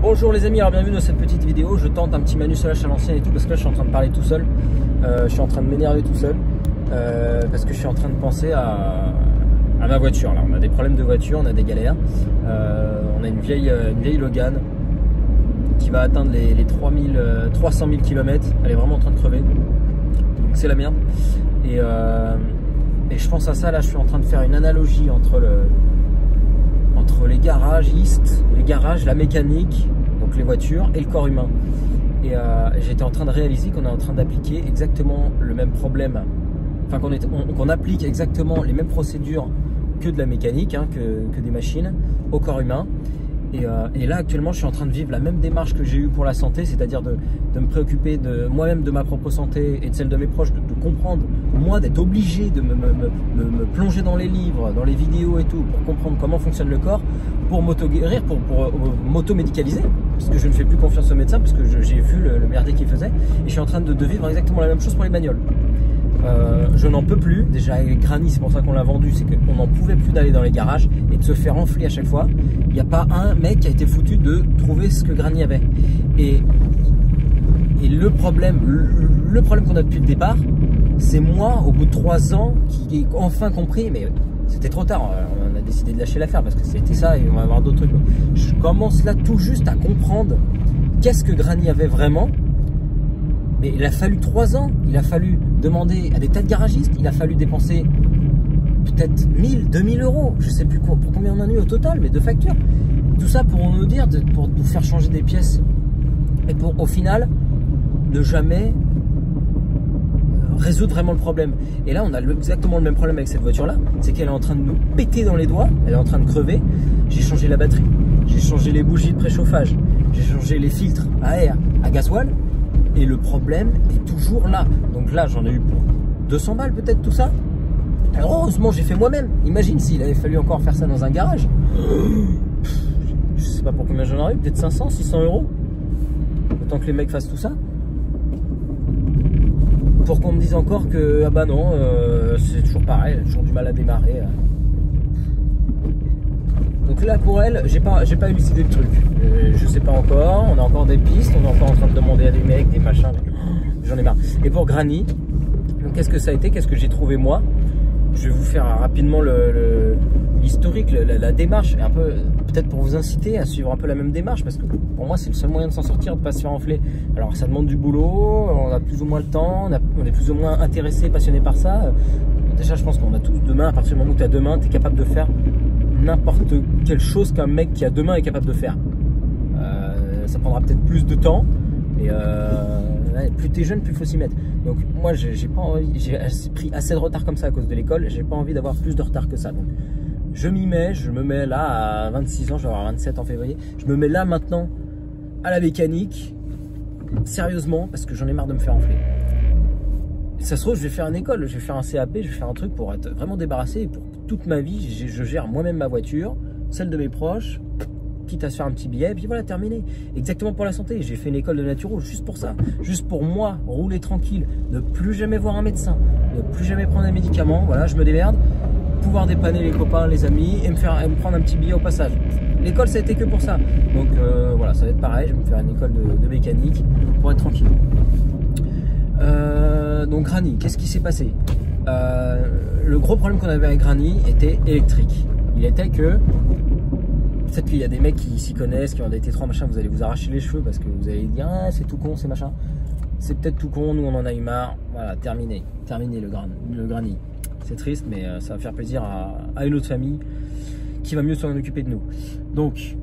Bonjour les amis, alors bienvenue dans cette petite vidéo. Je tente un petit manusolage à l'ancienne et tout parce que là je suis en train de parler tout seul. Je suis en train de m'énerver tout seul parce que je suis en train de penser à ma voiture. Là, on a des problèmes de voiture, on a des galères. On a une vieille Logan qui va atteindre les 300 000 km. Elle est vraiment en train de crever. Donc c'est la merde. Et je pense à ça, là je suis en train de faire une analogie entre les garagistes, la mécanique, donc les voitures, et le corps humain. Et j'étais en train de réaliser qu'on est en train d'appliquer exactement le même problème, enfin qu'on applique exactement les mêmes procédures que de la mécanique, hein, que des machines, au corps humain. Et là actuellement je suis en train de vivre la même démarche que j'ai eue pour la santé, c'est-à-dire de me préoccuper de moi-même, de ma propre santé et de celle de mes proches, de comprendre, moi d'être obligé de me plonger dans les livres, dans les vidéos et tout, pour comprendre comment fonctionne le corps, pour m'auto-guérir, pour m'auto-médicaliser, parce que je ne fais plus confiance aux médecins, parce que j'ai vu le merdier qu'ils faisaient, et je suis en train de vivre exactement la même chose pour les bagnoles. Je n'en peux plus, déjà avec Granny, c'est pour ça qu'on l'a vendu, c'est qu'on n'en pouvait plus d'aller dans les garages et de se faire enfler à chaque fois. Il n'y a pas un mec qui a été foutu de trouver ce que Granny avait. Et le problème qu'on a depuis le départ, c'est moi, au bout de 3 ans, qui ai enfin compris, mais c'était trop tard, on a décidé de lâcher l'affaire parce que c'était ça et on va avoir d'autres trucs. Je commence là tout juste à comprendre qu'est-ce que Granny avait vraiment. Mais il a fallu 3 ans, il a fallu demander à des tas de garagistes, il a fallu dépenser peut-être 1000, 2000 euros, je sais plus quoi, pour combien on en a eu au total, mais de factures. Tout ça pour nous dire, pour nous faire changer des pièces et pour au final ne jamais résoudre vraiment le problème. Et là on a exactement le même problème avec cette voiture là, c'est qu'elle est en train de nous péter dans les doigts, elle est en train de crever. J'ai changé la batterie, j'ai changé les bougies de préchauffage, j'ai changé les filtres à air, à gasoil. Et le problème est toujours là. Donc là, j'en ai eu pour 200 balles peut-être tout ça. Alors, heureusement, j'ai fait moi-même. Imagine s'il avait fallu encore faire ça dans un garage. Je sais pas pour combien j'en aurais eu, peut-être 500, 600 euros. Autant que les mecs fassent tout ça. Pour qu'on me dise encore que, ah bah non, c'est toujours pareil, toujours du mal à démarrer. Donc là pour elle, j'ai pas élucidé le truc. Je sais pas encore, on a encore des pistes, on est encore en train de demander à des mecs, des machins, j'en ai marre. Et pour Granny, qu'est-ce que ça a été, qu'est-ce que j'ai trouvé moi? Je vais vous faire rapidement l'historique, la démarche, et un peu peut-être pour vous inciter à suivre un peu la même démarche, parce que pour moi c'est le seul moyen de s'en sortir, de pas se faire enfler. Alors ça demande du boulot, on a plus ou moins le temps, on est plus ou moins intéressé, passionné par ça. Déjà je pense qu'on a tous demain, à partir du moment où tu as demain, tu es capable de faire n'importe quelle chose qu'un mec qui a 2 mains est capable de faire. Ça prendra peut-être plus de temps, mais plus t'es jeune, plus faut s'y mettre. Donc moi j'ai pas envie, j'ai pris assez de retard comme ça à cause de l'école, j'ai pas envie d'avoir plus de retard que ça. Donc je m'y mets, je me mets là à 26 ans, je vais avoir 27 en février, je me mets là maintenant à la mécanique, sérieusement, parce que j'en ai marre de me faire enfler. Ça se trouve, je vais faire une école, je vais faire un CAP, je vais faire un truc pour être vraiment débarrassé et pour toute ma vie, je gère moi-même ma voiture, celle de mes proches, quitte à se faire un petit billet, et puis voilà, terminé. Exactement pour la santé, j'ai fait une école de naturo juste pour ça, juste pour moi, rouler tranquille, ne plus jamais voir un médecin, ne plus jamais prendre des médicaments, voilà, je me démerde, pouvoir dépanner les copains, les amis, et me prendre un petit billet au passage. L'école, ça a été que pour ça. Donc voilà, ça va être pareil, je vais me faire une école de mécanique pour être tranquille. Donc Granny, qu'est-ce qui s'est passé? Le gros problème qu'on avait avec Granny était électrique. Il était que peut-être qu'il y a des mecs qui s'y connaissent, qui ont des T3 machin, vous allez vous arracher les cheveux parce que vous allez dire ah, c'est tout con, c'est machin. C'est peut-être tout con, nous on en a eu marre. Voilà, terminé le Granny. C'est triste, mais ça va faire plaisir à une autre famille qui va mieux s'en occuper de nous. Donc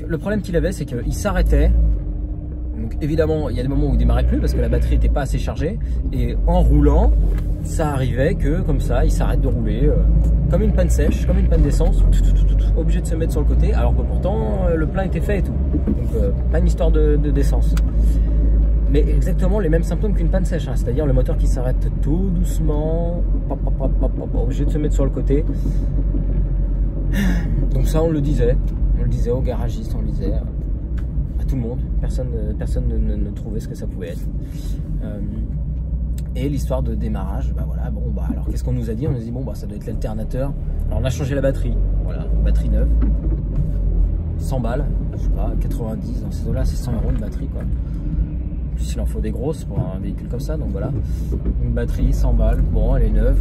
le problème qu'il avait, c'est qu'il s'arrêtait. Donc évidemment, il y a des moments où il démarrait plus parce que la batterie n'était pas assez chargée. Et en roulant, ça arrivait que comme ça, il s'arrête de rouler comme une panne sèche, comme une panne d'essence, obligé de se mettre sur le côté, alors que pourtant le plein était fait et tout. Donc pas une histoire d'essence. Mais exactement les mêmes symptômes qu'une panne sèche, hein, c'est-à-dire le moteur qui s'arrête tout doucement, obligé de se mettre sur le côté. Donc ça, on le disait aux garagistes, on le disait à tout le monde, personne ne trouvait ce que ça pouvait être. Et l'histoire de démarrage, bah voilà, bon bah alors qu'est-ce qu'on nous a dit? On nous a dit bon bah ça doit être l'alternateur. Alors on a changé la batterie, voilà, batterie neuve. 100 balles, je sais pas, 90 dans ces eaux-là, c'est 100 € une batterie quoi. Puis il en faut des grosses pour un véhicule comme ça, donc voilà. Une batterie, 100 balles, bon, elle est neuve,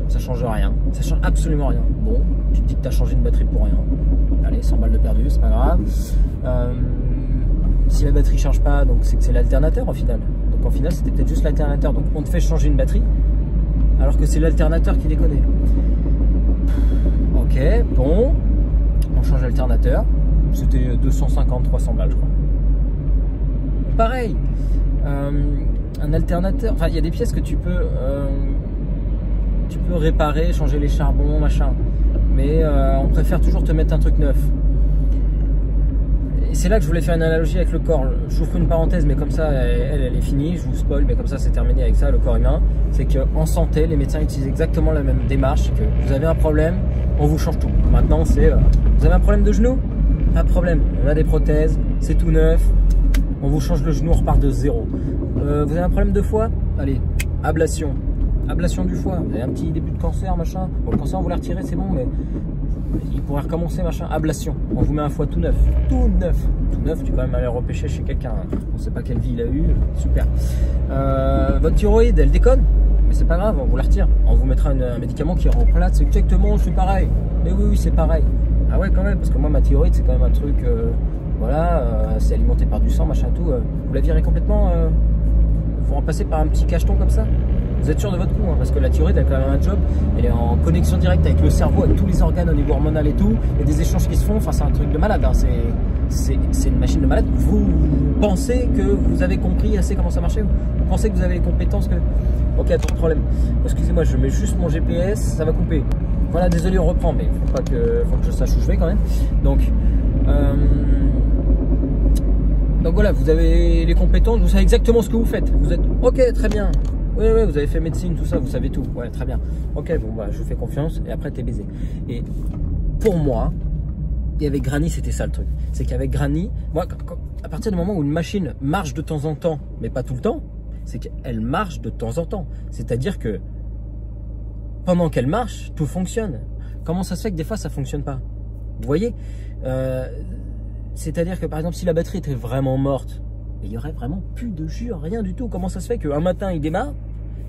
ça change rien, ça change absolument rien. Bon, tu te dis que tu as changé une batterie pour rien. Allez, 100 balles de perdu, c'est pas grave. Si la batterie change pas, donc c'est que c'est l'alternateur au final. Donc en final, c'était peut-être juste l'alternateur. Donc on te fait changer une batterie, alors que c'est l'alternateur qui déconne. Ok, bon, on change l'alternateur. C'était 250-300 balles, je crois. Pareil, un alternateur. Enfin, il y a des pièces que tu peux réparer, changer les charbons, machin. Mais on préfère toujours te mettre un truc neuf. Et c'est là que je voulais faire une analogie avec le corps. Je vous fais une parenthèse, mais comme ça, elle est finie. Je vous spoil, mais comme ça, c'est terminé avec ça, le corps humain. C'est qu'en santé, les médecins utilisent exactement la même démarche. C'est que vous avez un problème, on vous change tout. Maintenant, c'est vous avez un problème de genou? Pas de problème. On a des prothèses, c'est tout neuf. On vous change le genou, on repart de zéro. Vous avez un problème de foie? Allez, ablation. Ablation du foie. Vous avez un petit début de cancer, machin. Bon, le cancer, on vous l'a retiré, c'est bon, mais il pourrait recommencer, machin. Ablation. On vous met un foie tout neuf. Tout neuf. Tout neuf, tu peux quand même aller repêcher chez quelqu'un. On ne sait pas quelle vie il a eu. Super. Votre thyroïde, elle déconne? Mais c'est pas grave, on vous la retire. On vous mettra un médicament qui remplace exactement, c'est pareil. Mais oui, c'est pareil. Ah ouais, quand même, parce que moi, ma thyroïde, c'est quand même un truc. Voilà, c'est alimenté par du sang, machin, tout. Vous la virez complètement. Vous remplacez par un petit cacheton comme ça. Vous êtes sûr de votre coup, hein, parce que la thyroïde, elle a quand même un job. Elle est en connexion directe avec le cerveau, avec tous les organes au niveau hormonal et tout. Il y a des échanges qui se font. Enfin, c'est un truc de malade. Hein. C'est une machine de malade. Vous pensez que vous avez compris assez comment ça marchait? Vous pensez que vous avez les compétences que... Ok, pas de problème. Excusez-moi, je mets juste mon GPS, ça va couper. Voilà, désolé, on reprend, mais faut que je sache où je vais quand même. Donc voilà, vous avez les compétences, vous savez exactement ce que vous faites. Vous êtes ok, très bien. Oui, vous avez fait médecine, tout ça, vous savez tout. Ouais, très bien. Ok, bon, bah, je vous fais confiance et après, t'es baisé. Et pour moi, et avec Granny, c'était ça le truc. C'est qu'avec Granny, moi, à partir du moment où une machine marche de temps en temps, mais pas tout le temps, c'est qu'elle marche de temps en temps. C'est-à-dire que pendant qu'elle marche, tout fonctionne. Comment ça se fait que des fois, ça ne fonctionne pas? Vous voyez, c'est-à-dire que par exemple, si la batterie était vraiment morte, il n'y aurait vraiment plus de jus, rien du tout. Comment ça se fait qu'un matin, il démarre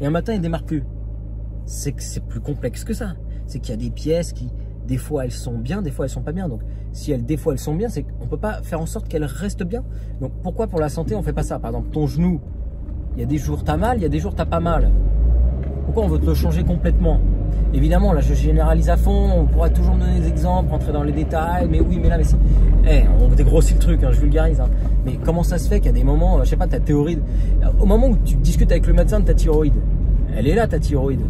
et un matin, il démarre plus? C'est que c'est plus complexe que ça. C'est qu'il y a des pièces qui, des fois, elles sont bien, des fois, elles sont pas bien. Donc, si des fois, elles sont bien, c'est qu'on ne peut pas faire en sorte qu'elles restent bien. Donc, pourquoi pour la santé, on ne fait pas ça? Par exemple, ton genou, il y a des jours, tu as mal, il y a des jours, tu n'as pas mal. Pourquoi on veut te le changer complètement? Évidemment, là, je généralise à fond, on pourra toujours me donner des exemples, rentrer dans les détails, mais oui, mais là, mais si. On dégrossit le truc, hein, je vulgarise. Hein. Mais comment ça se fait qu'il y a des moments, je sais pas, ta thyroïde, au moment où tu discutes avec le médecin de ta thyroïde, elle est là, ta thyroïde,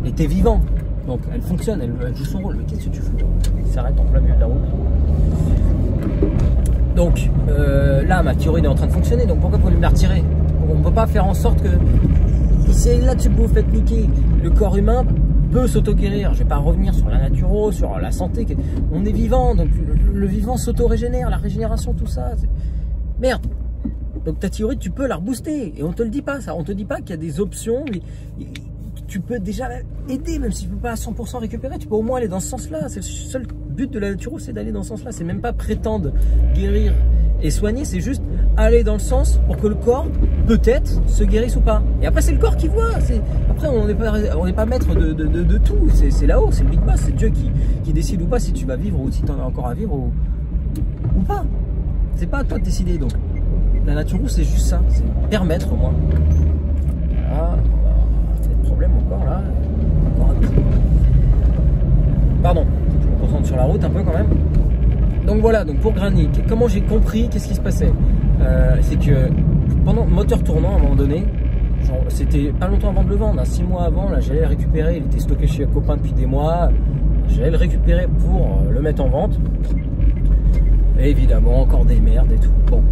et t'es vivant, donc elle fonctionne, elle joue son rôle. Mais qu'est-ce que tu fous? Il s'arrête en plein milieu de la route. Donc, là, ma thyroïde est en train de fonctionner, donc pourquoi vous voulez me la retirer? On ne peut pas faire en sorte que... C'est là-dessus que vous faites niquer. Le corps humain peut s'auto-guérir. Je ne vais pas revenir sur la naturo, sur la santé. On est vivant, donc le vivant s'auto-régénère, la régénération, tout ça. Merde. Donc ta thyroïde, tu peux la rebooster. Et on ne te le dit pas, ça. On ne te dit pas qu'il y a des options. Tu peux déjà aider, même si tu ne peux pas à 100% récupérer. Tu peux au moins aller dans ce sens-là. C'est le seul but de la naturo, c'est d'aller dans ce sens-là. C'est même pas prétendre guérir et soigner, c'est juste aller dans le sens pour que le corps, peut-être, se guérisse ou pas. Et après, c'est le corps qui voit. Après, on n'est pas maître de tout. C'est là-haut, c'est le Big Boss. C'est Dieu qui décide ou pas si tu vas vivre ou si tu en as encore à vivre ou pas. C'est pas à toi de décider. Donc, la naturo, c'est juste ça. C'est permettre au moins. Voilà. Ça fait de problème encore là. Encore un petit. Pardon, je me concentre sur la route un peu quand même. Donc voilà, donc pour Granny, comment j'ai compris, qu'est-ce qui se passait? C'est que pendant moteur tournant à un moment donné, c'était pas longtemps avant de le vendre, hein, 6 mois avant, là j'allais le récupérer, il était stocké chez un copain depuis des mois, j'allais le récupérer pour le mettre en vente. Et évidemment, encore des merdes et tout. Bon.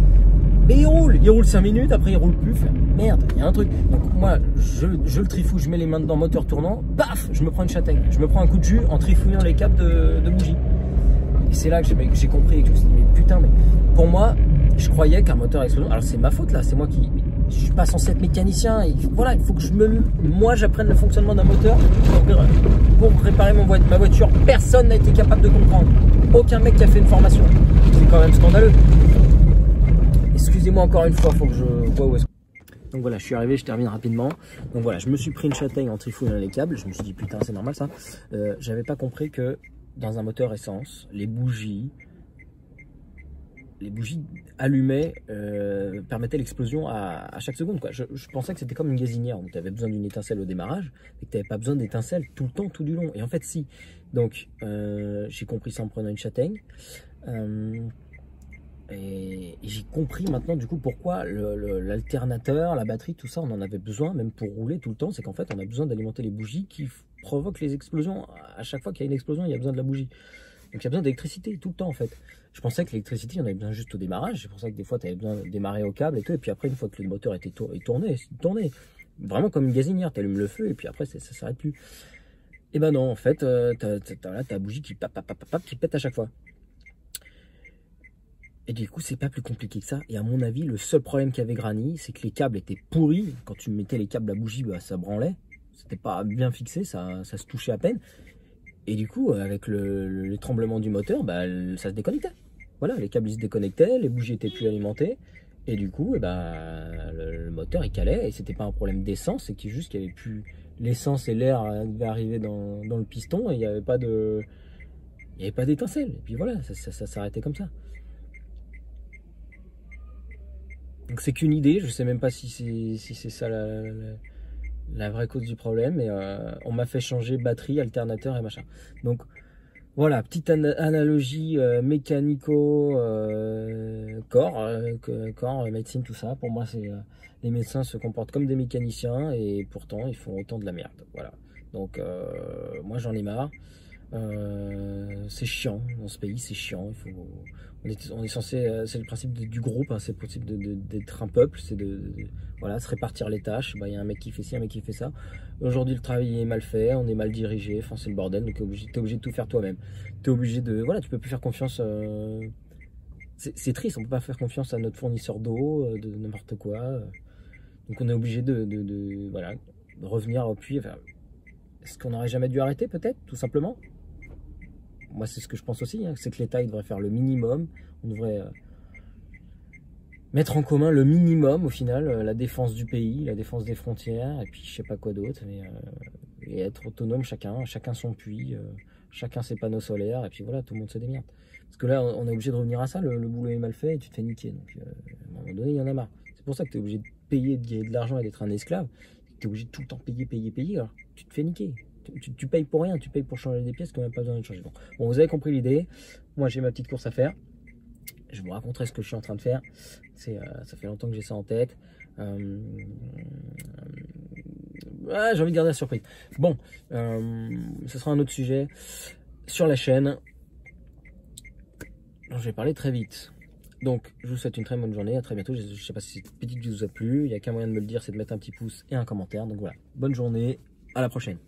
Mais il roule 5 minutes, après il roule plus, merde, il y a un truc. Donc moi, je le trifouille, je mets les mains dedans, moteur tournant, paf, je me prends une châtaigne. Je me prends un coup de jus en trifouillant les câbles de bougie. Et c'est là que j'ai compris et que je me suis dit, mais putain, mais pour moi, je croyais qu'un moteur à explosion, alors c'est ma faute là, c'est moi qui... je suis pas censé être mécanicien. Et voilà, il faut que moi j'apprenne le fonctionnement d'un moteur pour réparer ma voiture. Personne n'a été capable de comprendre. Aucun mec qui a fait une formation. C'est quand même scandaleux. Excusez-moi encore une fois, faut que je vois où est-ce. Donc voilà, je suis arrivé, je termine rapidement. Donc voilà, je me suis pris une châtaigne en trifouillant les câbles. Je me suis dit putain, c'est normal ça. J'avais pas compris que dans un moteur essence, les bougies allumées permettaient l'explosion à chaque seconde, quoi. Je pensais que c'était comme une gazinière où tu avais besoin d'une étincelle au démarrage et que tu n'avais pas besoin d'étincelle tout le temps, tout du long. Et en fait, si. Donc, j'ai compris ça en prenant une châtaigne. Et j'ai compris maintenant du coup pourquoi l'alternateur, la batterie, tout ça, on en avait besoin, même pour rouler tout le temps. C'est qu'en fait, on a besoin d'alimenter les bougies qui provoquent les explosions. À chaque fois qu'il y a une explosion, il y a besoin de la bougie. Donc il y a besoin d'électricité tout le temps en fait. Je pensais que l'électricité, il y en avait besoin juste au démarrage. C'est pour ça que des fois, tu avais besoin de démarrer au câble et tout. Et puis après, une fois que le moteur était tourné, vraiment comme une gazinière, tu allumes le feu et puis après, ça ne s'arrête plus. Et ben non, en fait, tu as la bougie qui pète à chaque fois. Et du coup, c'est pas plus compliqué que ça. Et à mon avis, le seul problème qu'avait Granny, c'est que les câbles étaient pourris. Quand tu mettais les câbles à bougie, bah, ça branlait. C'était pas bien fixé, ça se touchait à peine. Et du coup, avec les tremblements du moteur, bah, ça se déconnectait. Voilà, les câbles ils se déconnectaient, les bougies étaient plus alimentées. Et du coup, le moteur il calait. Et c'était pas un problème d'essence, c'est juste qu'il y avait plus l'essence et l'air devaient arriver dans le piston et il n'y avait pas d'étincelle. Et puis voilà, ça s'arrêtait comme ça. Donc c'est qu'une idée, je sais même pas si c'est ça la vraie cause du problème. Et on m'a fait changer batterie, alternateur et machin. Donc voilà, petite analogie corps, médecine, tout ça. Pour moi, les médecins se comportent comme des mécaniciens et pourtant ils font autant de la merde. Voilà. Donc moi j'en ai marre. C'est chiant dans ce pays, c'est chiant. On est censé, c'est le principe du groupe, hein, c'est possible d'être un peuple, c'est voilà, se répartir les tâches. Bah, y a un mec qui fait ci, un mec qui fait ça. Aujourd'hui, le travail est mal fait, on est mal dirigé, enfin c'est le bordel, donc t'es obligé de tout faire toi-même. T'es obligé voilà, tu peux plus faire confiance. C'est triste, on peut pas faire confiance à notre fournisseur d'eau, de n'importe quoi. Donc on est obligé voilà, de revenir au puits. Enfin, est-ce qu'on n'aurait jamais dû arrêter peut-être, tout simplement? Moi, c'est ce que je pense aussi, hein, c'est que l'État devrait faire le minimum. On devrait mettre en commun le minimum, au final, la défense du pays, la défense des frontières, et puis je sais pas quoi d'autre, et être autonome chacun son puits, chacun ses panneaux solaires, et puis voilà, tout le monde se démerde. Parce que là, on est obligé de revenir à ça, le boulot est mal fait, et tu te fais niquer. Donc, à un moment donné, il y en a marre. C'est pour ça que tu es obligé de payer, de gagner de l'argent et d'être un esclave. Tu es obligé de tout le temps payer, alors tu te fais niquer. Tu payes pour rien, tu payes pour changer des pièces qu'on n'a même pas besoin de changer. Bon, vous avez compris l'idée. Moi, j'ai ma petite course à faire. Je vous raconterai ce que je suis en train de faire. Ça fait longtemps que j'ai ça en tête. J'ai envie de garder la surprise. Bon, ce sera un autre sujet sur la chaîne dont je vais parler très vite. Donc, je vous souhaite une très bonne journée. À très bientôt. Je ne sais pas si cette petite vidéo vous a plu. Il n'y a qu'un moyen de me le dire, c'est de mettre un petit pouce et un commentaire. Donc voilà, bonne journée. À la prochaine.